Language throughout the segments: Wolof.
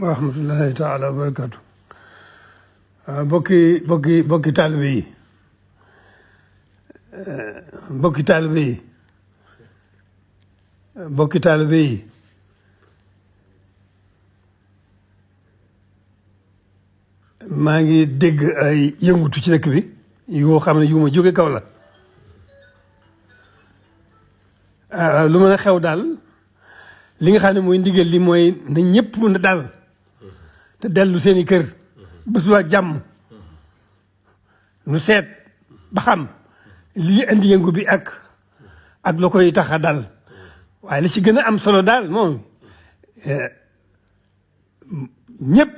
wa rahmatullahi taala wa barakatu bokki taalibe yi bokki taalibe yi bokki taalibe yi maa ngi dégg ay yëngutu ci dëkk bi yoo xam ne yu ma jóge kaw la lu mën a xew daal li nga xam ne mooy ndigal li mooy na ñëpp mën a dal te dellu seeni kër ba suba jàmm nu seet ba xam lii indi yëngu bi ak la koy tax a dal waaye li ci gën a am solo daal moom ñëpp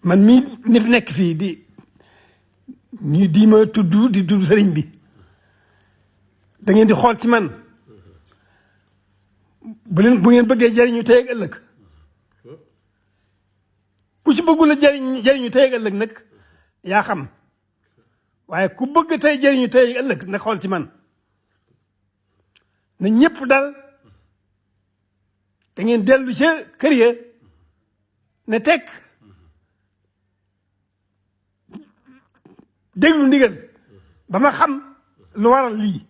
man mii nit nekk fii di ma tudd sëriñ bi da ngeen di xool ci man bu ngeen bëggee jariñu tey ak ëllëg ku ci bëggul a jariñu tey ak ëllëg nag yaa xam waaye ku bëgg tey jariñu tey ak ëllëg na xool ci man na ñëpp dal da ngeen dellu ca kër ya ne tekk déglu ndigal ba ma xam lu waral lii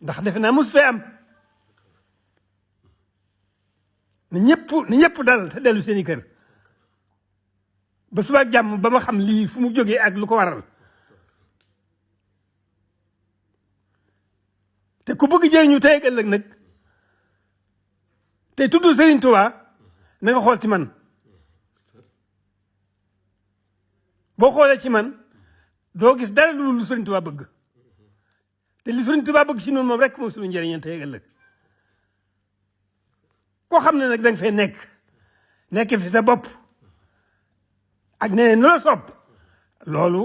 ndax defe naa mos fee am na ñëpp dal te dellu seeni kër ba suba jàmm ba ma xam lii fu mu jógee ak lu ko waral te ku bëgg jëriñu tey ak ëllëg nag te tudd Serigne Touba na nga xool ci man boo xoolee ci man doo gis dara lu Serigne Touba bëgg te li Serigne Touba bëgg ci noonu moom rek moom suñu njëriñam tey ak ëllëg koo xam ne nag da nga fay nekk fi sa bopp ak ne noo sopp loolu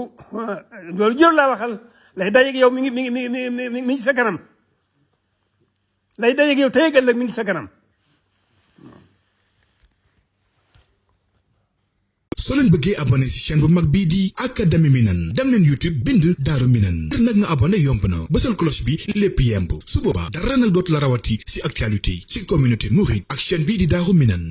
jëru laa waxal lay dajeeg yow mi ngi sa kanam lay dajeeg yow tey ak ëllëg mi ngi sa kanam. soo leen bëggee abonné ci chaîne bu mag bii di Académie Minane dem leen YouTube bind Daaru Minane ngir nag nga abonné yomb na bësal cloche bi lépp yemb su boobaa dara nag dootu la rawati ci actualité ci communauté mouride ak chaîne bii di Daaru Minane.